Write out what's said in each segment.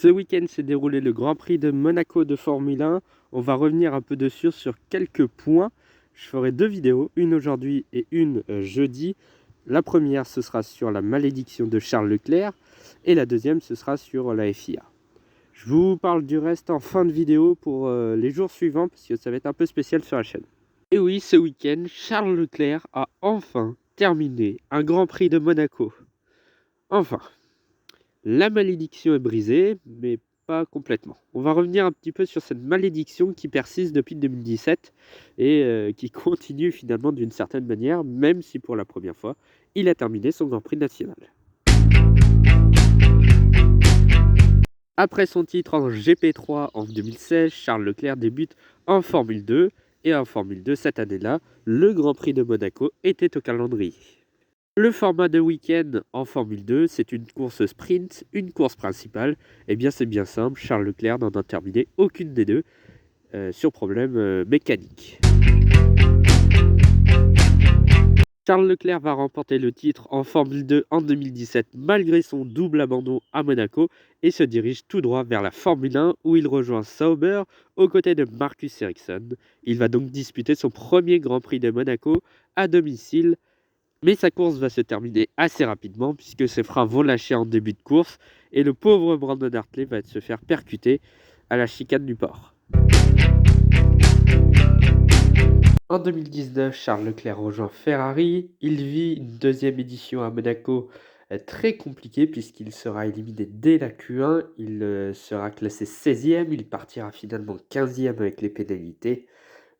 Ce week-end s'est déroulé le Grand Prix de Monaco de Formule 1. On va revenir un peu dessus sur quelques points. Je ferai deux vidéos, une aujourd'hui et une jeudi. La première, ce sera sur la malédiction de Charles Leclerc et la deuxième, ce sera sur la FIA. Je vous parle du reste en fin de vidéo pour les jours suivants parce que ça va être un peu spécial sur la chaîne. Et oui, ce week-end, Charles Leclerc a enfin terminé un Grand Prix de Monaco. Enfin. La malédiction est brisée, mais pas complètement. On va revenir un petit peu sur cette malédiction qui persiste depuis 2017 et qui continue finalement d'une certaine manière, même si pour la première fois, il a terminé son Grand Prix national. Après son titre en GP3 en 2016, Charles Leclerc débute en Formule 2 et en Formule 2 cette année-là, le Grand Prix de Monaco était au calendrier. Le format de week-end en Formule 2, c'est une course sprint, une course principale. Eh bien, c'est bien simple, Charles Leclerc n'en a terminé aucune des deux sur problème mécanique. Charles Leclerc va remporter le titre en Formule 2 en 2017 malgré son double abandon à Monaco et se dirige tout droit vers la Formule 1 où il rejoint Sauber aux côtés de Marcus Ericsson. Il va donc disputer son premier Grand Prix de Monaco à domicile. Mais sa course va se terminer assez rapidement puisque ses freins vont lâcher en début de course et le pauvre Brandon Hartley va se faire percuter à la chicane du port. En 2019, Charles Leclerc rejoint Ferrari. Il vit une deuxième édition à Monaco très compliquée puisqu'il sera éliminé dès la Q1. Il sera classé 16e, il partira finalement 15e avec les pénalités.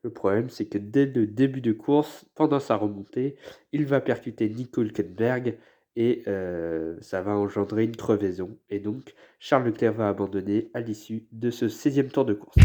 Le problème, c'est que dès le début de course, pendant sa remontée, il va percuter Nico Hülkenberg et ça va engendrer une crevaison. Et donc, Charles Leclerc va abandonner à l'issue de ce 16e tour de course.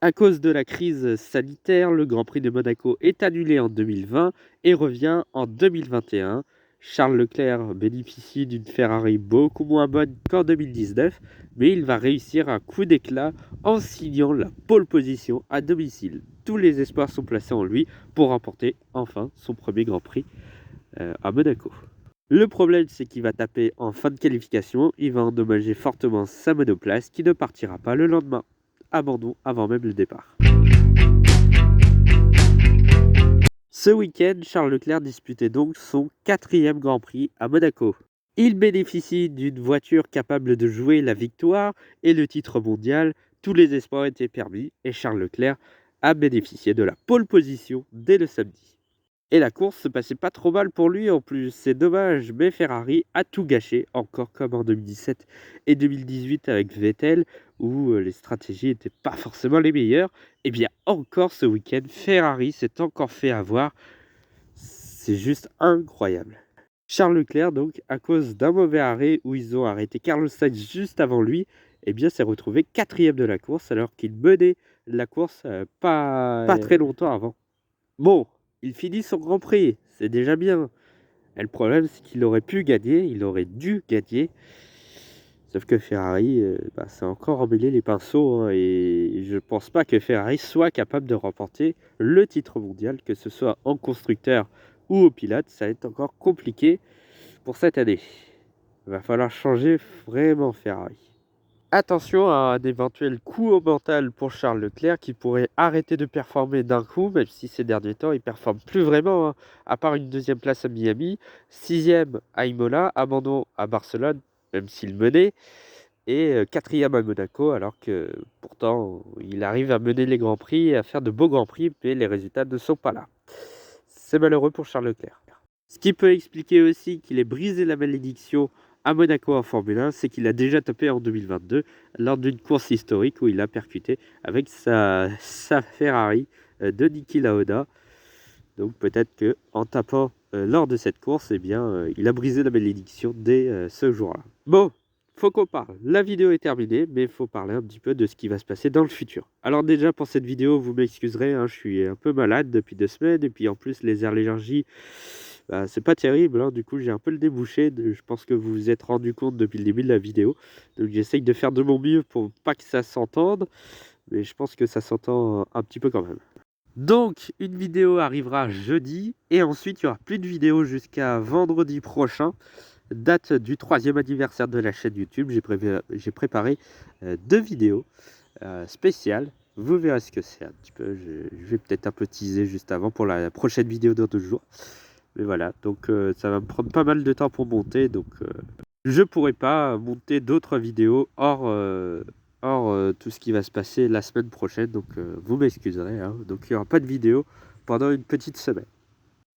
À cause de la crise sanitaire, le Grand Prix de Monaco est annulé en 2020 et revient en 2021. Charles Leclerc bénéficie d'une Ferrari beaucoup moins bonne qu'en 2019, mais il va réussir un coup d'éclat en signant la pole position à domicile. Tous les espoirs sont placés en lui pour remporter enfin son premier Grand Prix à Monaco. Le problème, c'est qu'il va taper en fin de qualification, il va endommager fortement sa monoplace qui ne partira pas le lendemain. Abandon avant même le départ. Ce week-end, Charles Leclerc disputait donc son 4e Grand Prix à Monaco. Il bénéficie d'une voiture capable de jouer la victoire et le titre mondial. Tous les espoirs étaient permis et Charles Leclerc a bénéficié de la pole position dès le samedi. Et la course se passait pas trop mal pour lui en plus, c'est dommage, mais Ferrari a tout gâché, encore comme en 2017 et 2018 avec Vettel, où les stratégies n'étaient pas forcément les meilleures. Et bien encore ce week-end, Ferrari s'est encore fait avoir, c'est juste incroyable. Charles Leclerc donc, à cause d'un mauvais arrêt où ils ont arrêté Carlos Sainz juste avant lui, eh bien s'est retrouvé 4e de la course alors qu'il menait la course pas très longtemps avant. Bon, il finit son Grand Prix, c'est déjà bien. Et le problème, c'est qu'il aurait pu gagner, il aurait dû gagner. Sauf que Ferrari, s'est encore emmêlé les pinceaux. Hein, et je pense pas que Ferrari soit capable de remporter le titre mondial, que ce soit en constructeur ou au pilote. Ça va être encore compliqué pour cette année. Il va falloir changer vraiment Ferrari. Attention à un éventuel coup au mental pour Charles Leclerc qui pourrait arrêter de performer d'un coup, même si ces derniers temps il ne performe plus vraiment, hein, à part une 2e place à Miami, 6e à Imola, abandon à Barcelone, même s'il menait, et 4e à Monaco, alors que pourtant il arrive à mener les Grands Prix et à faire de beaux Grands Prix, mais les résultats ne sont pas là. C'est malheureux pour Charles Leclerc. Ce qui peut expliquer aussi qu'il ait brisé la malédiction à Monaco en Formule 1, c'est qu'il a déjà topé en 2022 lors d'une course historique où il a percuté avec sa Ferrari de Niki Lauda. Donc peut-être qu'en tapant lors de cette course, eh bien, il a brisé la malédiction dès ce jour-là. Bon, faut qu'on parle. La vidéo est terminée, mais il faut parler un petit peu de ce qui va se passer dans le futur. Alors déjà, pour cette vidéo, vous m'excuserez, hein, je suis un peu malade depuis 2 semaines, et puis en plus, les allergies, c'est pas terrible, hein. Du coup j'ai un peu le débouché, je pense que vous vous êtes rendu compte depuis le début de la vidéo. Donc j'essaye de faire de mon mieux pour pas que ça s'entende, mais je pense que ça s'entend un petit peu quand même. Donc une vidéo arrivera jeudi, et ensuite il n'y aura plus de vidéo jusqu'à vendredi prochain. date du 3e anniversaire de la chaîne YouTube. J'ai préparé 2 vidéos spéciales. Vous verrez ce que c'est un petit peu. Je vais peut-être un peu teaser juste avant pour la prochaine vidéo dans 2 jours. Mais voilà, donc ça va me prendre pas mal de temps pour monter, donc je pourrais pas monter d'autres vidéos hors tout ce qui va se passer la semaine prochaine, donc vous m'excuserez, hein. Donc il n'y aura pas de vidéo pendant une petite semaine.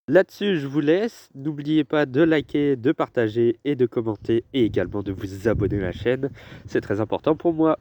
Là-dessus, je vous laisse. N'oubliez pas de liker, de partager et de commenter et également de vous abonner à la chaîne. C'est très important pour moi.